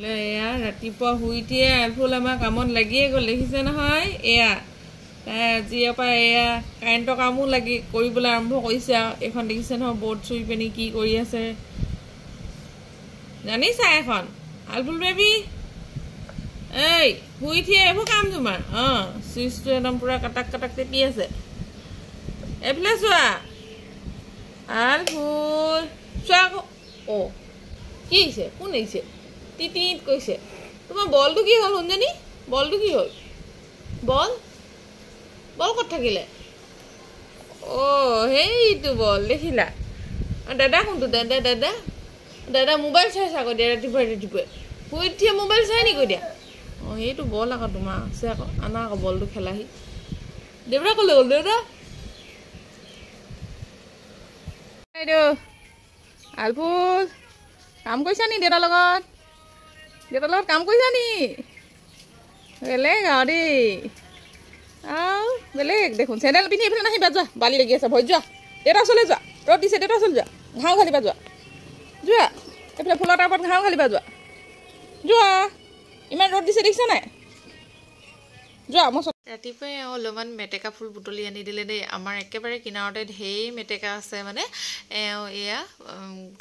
বোলে এয়া ৰাতিপুৱা শুই উঠিয়ে আলফুল আমাৰ কামত লাগিয়ে গ'ল দেখিছে নহয় এয়া তাই আজিৰ পৰা এয়া কাৰেণ্টৰ কামো লাগি কৰিবলৈ আৰম্ভ কৰিছে আৰু এখন দেখিছে নহয় বৰ্ড চুই পিনি কি কৰি আছে জানিছা এখন আলফুল বেবী এই শুই উঠিয়ে এইবোৰ কাম তোমাৰ চুইচটো একদম পুৰা কাটাক কাটাক টেপি আছে এইফালে চোৱা আলফুল চোৱা আকৌ কি হৈছে কোন আহিছে টিটিত কৈছে তোমাৰ বলটো কি হ'ল শুনজনী বলটো কি হ'ল বল বল ক'ত থাকিলে সেইটো বল দেখিলা দাদা কোনটো দাদা দাদা দাদা মোবাইল চাইছে আকৌ দিয়া ৰাতিপুৱাই ৰাতিপুৱাই শুই উঠিয়ে মোবাইল চাই নি কৈ দিয়া সেইটো বল আকৌ তোমাৰ আছে আকৌ আনা আকৌ বলটো খেলাহি দেউতা ক'লে গ'ল দেউতা এইটো আলফুল কাম কৰিছা নি দেউতাৰ লগত কাম কৰিছা নি বেলেগ আৰু দেই আৰু বেলেগ দেখোন চেণ্ডেল পিন্ধি এইফালে নাহিবা যোৱা বালি লাগি আছে ভৰি যোৱা দেউতা ওচৰলৈ যোৱা ৰ'দ দিছে দেউতা ওচৰলৈ যোৱা ঘাঁহ ঘালিবা যোৱা এইফালে ফুলৰ টাবত ঘাঁহ ঘালিবা যোৱা ইমান ৰ'দ দিছে দেখিছা নাই যোৱা মই ৰাতিপুৱাই অলপমান মেটেকা ফুল বুটলি আনি দিলে দেই আমাৰ একেবাৰে কিনাৰতে ঢেৰ মেটেকা আছে মানে এয়া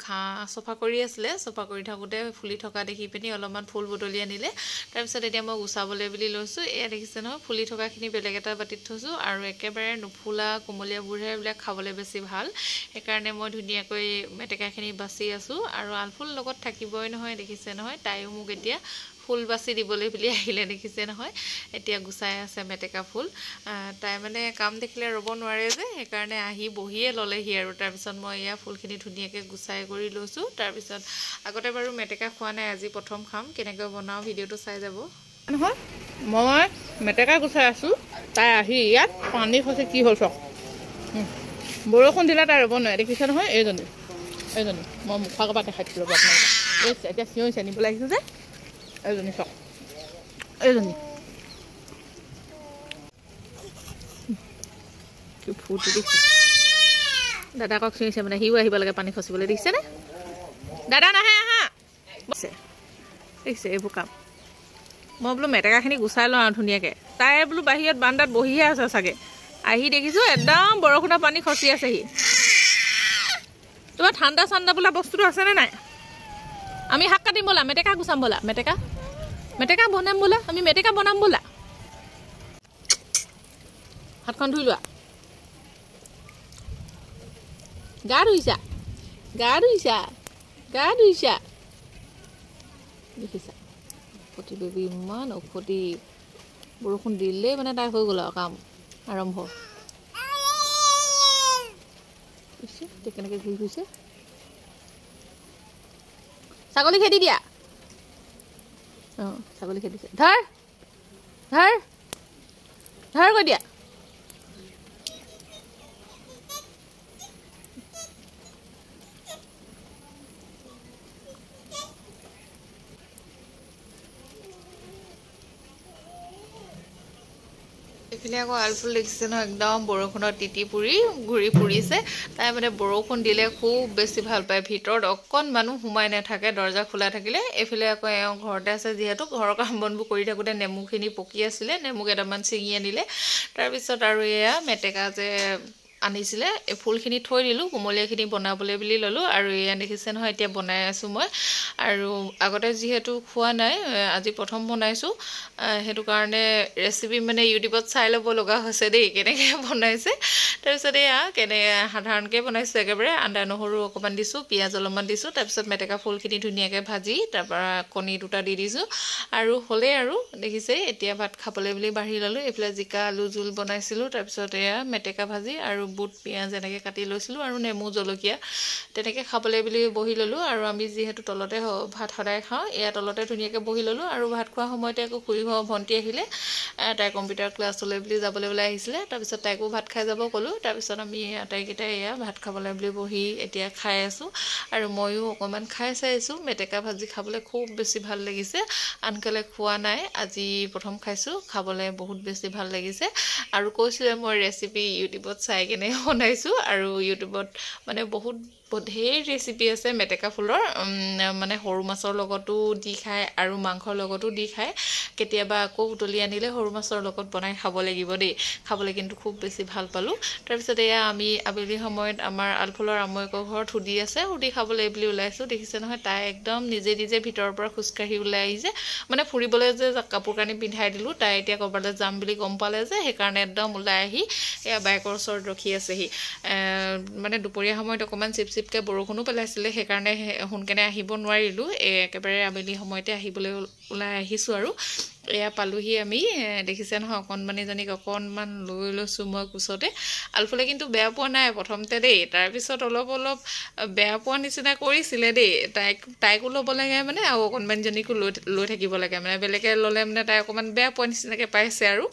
ঘাঁহ চফা কৰি আছিলে চফা কৰি থাকোঁতে ফুলি থকা দেখি পিনি অলপমান ফুল বুটলি আনিলে তাৰপিছত এতিয়া মই গুচাবলৈ বুলি লৈছোঁ এয়া দেখিছে নহয় ফুলি থকাখিনি বেলেগ এটা বাতিত থৈছোঁ আৰু একেবাৰে নুফুলা কোমলীয়াবোৰহে এইবিলাক খাবলৈ বেছি ভাল সেইকাৰণে মই ধুনীয়াকৈ মেটেকাখিনি বাচি আছোঁ আৰু আলফুল লগত থাকিবই নহয় দেখিছে নহয় তাইও মোক এতিয়া ফুল বাচি দিবলৈ বুলি আহিলে দেখিছে নহয় এতিয়া গুচাই আছে মেটেকা ফুল তাই মানে কাম দেখিলে ৰ'ব নোৱাৰে যে সেইকাৰণে আহি বহিয়ে ল'লেহি আৰু তাৰপিছত মই এয়া ফুলখিনি ধুনীয়াকৈ গুচাই কৰি লৈছোঁ তাৰপিছত আগতে বাৰু মেটেকা খোৱা নাই আজি প্ৰথম খাম কেনেকৈ বনাওঁ ভিডিঅ'টো চাই যাব নহয় মই মেটেকা গুচাই আছোঁ তাই আহি ইয়াত পানী খচি কি হ'ল চাওক বৰষুণ দিলে তাই ৰ'ব নোৱাৰে দেখিছে নহয় এইজনী মই মুখৰ পৰা দেখাই দিছিলোঁ আপোনালোকে এতিয়া চিঞৰিছে নিবলৈ আহিছোঁ যে এইজনী চাওক এইজনী কি ফুটি দেখিছে দাদাকক চিঞৰিছে মানে সিও আহিব লাগে পানী খচিবলৈ দেখিছেনে দাদা নাহে আহা দেখিছে এইবোৰ কাম মই বোলো মেটেকাখিনি গুচাই লওঁ আৰু ধুনীয়াকৈ তাই বোলো বাহিৰত বান্দাত বহিহে আছে চাগে আহি দেখিছোঁ একদম বৰষুণৰ পানী খচি আছেহি তোমাৰ ঠাণ্ডা চাণ্ডা বোলা বস্তুটো আছেনে নাই আমি শাক কাটিম বোলা মেটেকা গুচাম বোলা মেটেকা বনাম বোলা আমি মেটেকা বনাম বোলা হাতখন ধুই লোৱা গা ধুইছা দেখিছা ঔষধি বেবী ইমান ঔষধি বৰষুণ দিলেই মানে তাই হৈ গ'ল আৰু কাম আৰম্ভ কেনেকৈ ঘূৰি ফুৰিছে ছাগলী খেদি দিয়া ছাগলী খেদিছে ধৰ কৈ দিয়া এইফালে আকৌ আলফুল দেখিছে নহয় একদম বৰষুণত তিতি পুৰি ঘূৰি ফুৰিছে তাই মানে বৰষুণ দিলে খুব বেছি ভাল পায় ভিতৰত অকণমানো সোমাই নাথাকে দৰ্জা খোলা থাকিলে এইফালে আকৌ এওঁ ঘৰতে আছে যিহেতু ঘৰৰ কাম বনবোৰ কৰি থাকোঁতে নেমুখিনি পকি আছিলে নেমু কেইটামান ছিঙি আনিলে তাৰপিছত আৰু এয়া মেটেকা যে আনিছিলে এই ফুলখিনি থৈ দিলোঁ কোমলীয়াখিনি বনাবলৈ বুলি ল'লোঁ আৰু এয়া দেখিছে নহয় এতিয়া বনাই আছোঁ মই আৰু আগতে যিহেতু খোৱা নাই আজি প্ৰথম বনাইছোঁ সেইটো কাৰণে ৰেচিপি মানে ইউটিউবত চাই ল'ব লগা হৈছে দেই কেনেকৈ বনাইছে তাৰপিছত এয়া সাধাৰণকৈ বনাইছোঁ একেবাৰে আদা নহৰু অকণমান দিছোঁ পিঁয়াজ অলপমান দিছোঁ তাৰপিছত মেটেকা ফুলখিনি ধুনীয়াকৈ ভাজি তাৰপৰা কণী দুটা দি দিছোঁ আৰু হ'লেই আৰু দেখিছে এতিয়া ভাত খাবলৈ বুলি বাঢ়ি ল'লোঁ এইফালে জিকা আলু জোল বনাইছিলোঁ তাৰপিছত এয়া মেটেকা ভাজি আৰু বুট পিঁয়াজ এনেকৈ কাটি লৈছিলোঁ আৰু নেমু জলকীয়া তেনেকৈ খাবলৈ বুলি বহি ল'লোঁ আৰু আমি যিহেতু তলতে ভাত সদায় খাওঁ এয়া তলতে ধুনীয়াকৈ বহি ল'লোঁ আৰু ভাত খোৱা সময়তে আকৌ খুৰী ঘৰৰ ভণ্টি আহিলে তাই কম্পিউটাৰ ক্লাছলৈ বুলি যাবলৈ ওলাই আহিছিলে তাৰপিছত তাইকো ভাত খাই যাব ক'লোঁ তাৰপিছত আমি আটাইকেইটাই এয়া ভাত খাবলৈ বুলি বহি এতিয়া খাই আছোঁ আৰু ময়ো অকণমান খাই চাইছোঁ মেটেকা ভাজি খাবলৈ খুব বেছি ভাল লাগিছে আনকালে খোৱা নাই আজি প্ৰথম খাইছোঁ খাবলৈ বহুত বেছি ভাল লাগিছে আৰু কৈছোঁৱে মই ৰেচিপি ইউটিউবত চাই কেনে বনাইছোঁ আৰু ইউটিউবত মানে বহুত ঢেৰ ৰেচিপি আছে মেটেকা ফুলৰ মানে সৰু মাছৰ লগতো দি খায় আৰু মাংসৰ লগতো দি খায় কেতিয়াবা আকৌ উতলি আনিলে সৰু মাছৰ লগত বনাই খাব লাগিব দেই খাবলৈ কিন্তু খুব বেছি ভাল পালোঁ তাৰপিছত এয়া আমি আবেলি সময়ত আমাৰ আলফুলৰ আমৈকৰ ঘৰত সুধি আছে সুধি খাবলৈ বুলি ওলাইছোঁ দেখিছে নহয় তাই একদম নিজে নিজে ভিতৰৰ পৰা খোজকাঢ়ি ওলাই আহিছে মানে ফুৰিবলৈ যে কাপোৰ কানি পিন্ধাই দিলোঁ তাই এতিয়া ক'ৰবালৈ যাম বুলি গম পালে যে সেইকাৰণে একদম ওলাই আহি এয়া বাইকৰ ওচৰত ৰখি আছেহি মানে দুপৰীয়া সময়ত অকণমান চিপচিপকৈ বৰষুণো পেলাইছিলে সেইকাৰণে সোনকালে আহিব নোৱাৰিলোঁ একেবাৰে আবেলি সময়তে আহিবলৈ ওলাই আহিছোঁ আৰু এয়া পালোহি আমি দেখিছে নহয় অকণমানিজনীক অকণমান লৈ লৈছোঁ মই কোচতে আলফুলে কিন্তু বেয়া পোৱা নাই প্ৰথমতে দেই তাৰপিছত অলপ অলপ বেয়া পোৱা নিচিনা কৰিছিলে দেই তাইকো ল'ব লাগে মানে আৰু অকণমানিজনীকো লৈ থাকিব লাগে মানে বেলেগে ল'লে মানে তাই অকণমান বেয়া পোৱা নিচিনাকৈ পাইছে আৰু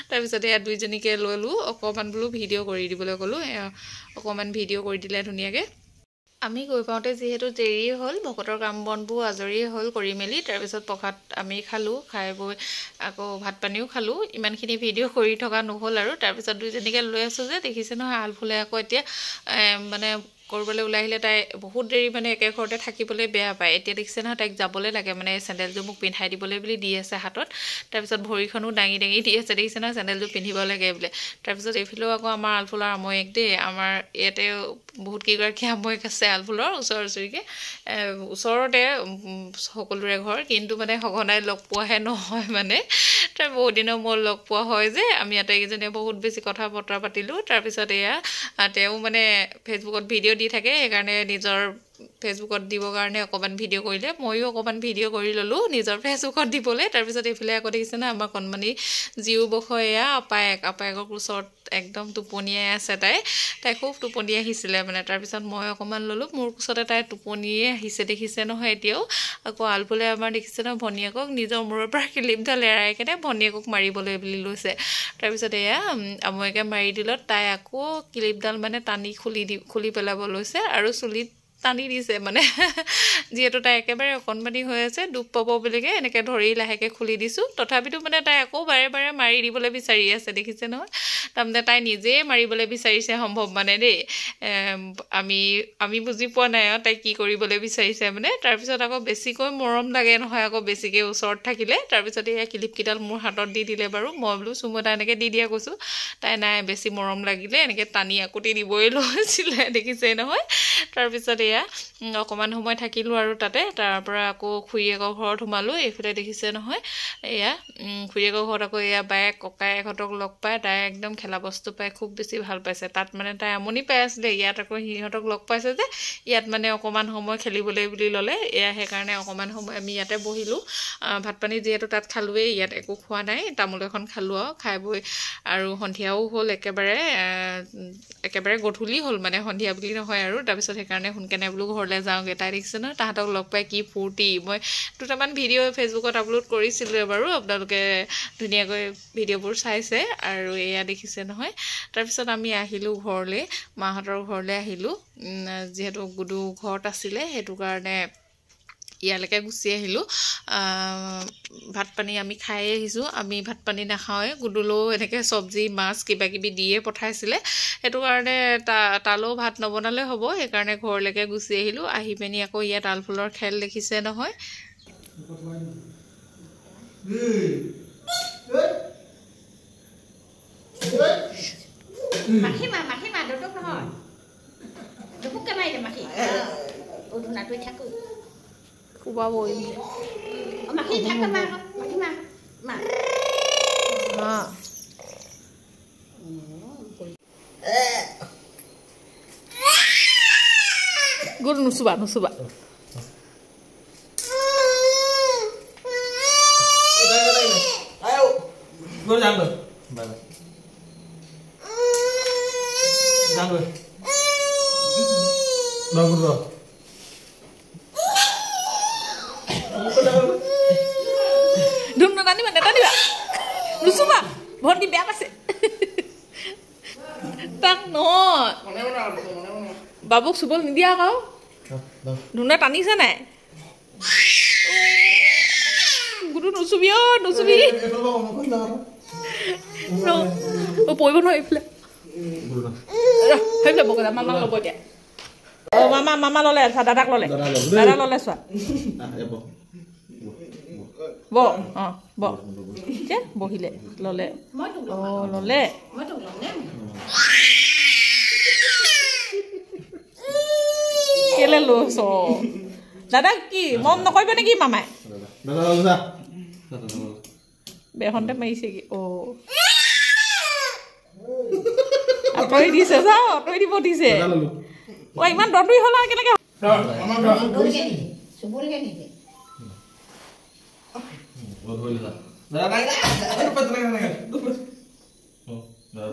তাৰপিছত এয়া দুইজনীকে ল'লোঁ অকণমান বোলো ভিডিঅ' কৰি দিবলৈ ক'লোঁ অকণমান ভিডিঅ' কৰি দিলে ধুনীয়াকৈ আমি গৈ পাওঁতে যিহেতু দেৰি হ'ল ভকতৰ কাম বনবোৰ আজৰি হ'ল কৰি মেলি তাৰপিছত প্ৰসাদ আমি খালোঁ খাই বৈ আকৌ ভাত পানীও খালোঁ ইমানখিনি ভিডিঅ' কৰি থকা নহ'ল আৰু তাৰপিছত দুইজনীকে লৈ আছোঁ যে দেখিছে নহয় আলফুলে আকৌ এতিয়া মানে ক'ৰবালৈ ওলাই আহিলে তাই বহুত দেৰি মানে একে ঘৰতে থাকিবলৈ বেয়া পায় এতিয়া দেখিছে নহয় তাইক যাবলৈ লাগে মানে চেণ্ডেলযোৰ মোক পিন্ধাই দিবলৈ বুলি দি আছে হাতত তাৰপিছত ভৰিখনো দাঙি দাঙি দি আছে দেখিছে নহয় চেণ্ডেলযোৰ পিন্ধিব লাগে বোলে তাৰপিছত এইফালেও আকৌ আমাৰ আলফুলৰ আমৈক দেই আমাৰ ইয়াতে বহুত কেইগৰাকী আমৈক আছে আলফুলৰ ওচৰচৰিকৈ ওচৰতে সকলোৰে ঘৰ কিন্তু মানে সঘনাই লগ পোৱাহে নহয় মানে তাৰ বহুত দিনৰ মূৰত লগ পোৱা হয় যে আমি আটাইকেইজনীয়ে বহুত বেছি কথা বতৰা পাতিলোঁ তাৰপিছত এয়া তেওঁ মানে ফেচবুকত ভিডিঅ' দি থাকে সেইকাৰণে নিজৰ ফেচবুকত দিবৰ কাৰণে অকণমান ভিডিঅ' কৰিলে ময়ো অকণমান ভিডিঅ' কৰি ল'লোঁ নিজৰ ফেচবুকত দিবলৈ তাৰপিছত এইফালে আকৌ দেখিছে না আমাৰ কণমানি জীও বসয় এয়া আপায়েকৰ ওচৰত একদম টোপনিয়াই আছে তাই খুব টোপনি আহিছিলে মানে তাৰপিছত মই অকণমান ল'লোঁ মোৰ কোচতে তাই টোপনিয়ে আহিছে দেখিছে নহয় এতিয়াও আকৌ আলফুলে আমাৰ দেখিছে নহয় ভনীয়েকক নিজৰ মূৰৰ পৰা ক্লিপডাল এৰাই কেনে ভনীয়েকক মাৰিবলৈ বুলি লৈছে তাৰপিছত এয়া আমৈকে মাৰি দিলত তাই আকৌ ক্লিপডাল মানে টানি খুলি পেলাব লৈছে আৰু চুলিত টানি দিছে মানে যিহেতু তাই একেবাৰে অকণমানি হৈ আছে দুখ পাব বুলিকে এনেকৈ ধৰি লাহেকৈ খুলি দিছোঁ তথাপিতো মানে তাই আকৌ বাৰে বাৰে মাৰি দিবলৈ বিচাৰি আছে দেখিছে নহয় তাৰমানে তাই নিজেই মাৰিবলৈ বিচাৰিছে সম্ভৱ মানে দেই আমি বুজি পোৱা নাই আৰু তাই কি কৰিবলৈ বিচাৰিছে মানে তাৰপিছত আকৌ বেছিকৈ মৰম লাগে নহয় আকৌ বেছিকৈ ওচৰত থাকিলে তাৰপিছত এই ক্লিপকেইডাল মোৰ হাতত দি দিলে বাৰু মই বোলো চুমু এটা এনেকৈ দি দিয়া কৈছোঁ তাই নাই বেছি মৰম লাগিলে এনেকৈ টানি akuti দিবই লৈছিলে দেখিছে নহয় তাৰপিছত এয়া অকণমান সময় থাকিলোঁ আৰু তাতে তাৰপৰা আকৌ খুৰীয়েকৰ ঘৰত সোমালোঁ এইফালে দেখিছে নহয় এয়া খুৰীয়েকৰ ঘৰত আকৌ এয়া বায়েক ককায়েকহঁতক লগ পাই তাই একদম খেলা বস্তু পাই খুব বেছি ভাল পাইছে তাত মানে তাই আমনি পাই আছিলে ইয়াত আকৌ সিহঁতক লগ পাইছে যে ইয়াত মানে অকণমান সময় খেলিবলৈ বুলি ল'লে এয়া সেইকাৰণে অকণমান সময় আমি ইয়াতে বহিলোঁ ভাত পানী যিহেতু তাত খালোঁৱেই ইয়াত একো খোৱা নাই তামোল এখন খালোঁ আৰু খাই বৈ আৰু সন্ধিয়াও হ'ল একেবাৰে গধূলি হ'ল মানে সন্ধিয়া বুলি নহয় আৰু তাৰপিছত সেইকাৰণে সোনকালে বোলো ঘৰলৈ যাওঁগৈ তাই দেখিছে নহয় তাহাঁতক লগ পাই কি ফূৰ্তি মই দুটামান ভিডিঅ' ফেচবুকত আপলোড কৰিছিলোঁ বাৰু আপোনালোকে ধুনীয়াকৈ ভিডিঅ'বোৰ চাইছে আৰু এয়া দেখিছে নহয় তাৰপিছত আমি আহিলোঁ ঘৰলৈ মাহঁতৰ ঘৰলৈ আহিলোঁ যিহেতু গুডু ঘৰত আছিলে সেইটো কাৰণে ইয়ালৈকে গুচি আহিলোঁ ভাত পানী আমি খাই আহিছোঁ আমি ভাত পানী নাখাওঁৱে গুডুলৈও এনেকৈ চব্জি মাছ কিবাকিবি দিয়ে পঠাইছিলে সেইটো কাৰণে তালৈও ভাত নবনালে হ'ব সেইকাৰণে ঘৰলৈকে গুচি আহিলোঁ আহি পিনি আকৌ ইয়াত আলফুলৰ খেল দেখিছে নহয় Guru nusuba. Ayo, guru jangan jangan bangun bro. Dum tadi mana tadi pak? Nusuba, mohon di bawah sih. Tak no. Babuk subol nidia kau? Duna tani sana. Guru nusubi. No, oh boy bono ifle. Hai lah, bukan mama lo boy dia. Oh, mama lole, dadak lole. Dadak lole soa. Bo, bo. Je, bohile, lole. Oh, lole. Kele lo so. Dadak ki, mom nokoibe neki mama. Behonte maise ki. Oh. Apoi dise sao? Apoi di bodise. Wah, iman dodui hola kenake. Subulnya nih. Buat boleh lah. Dah naik dah. Lepas naik. Oh, dah.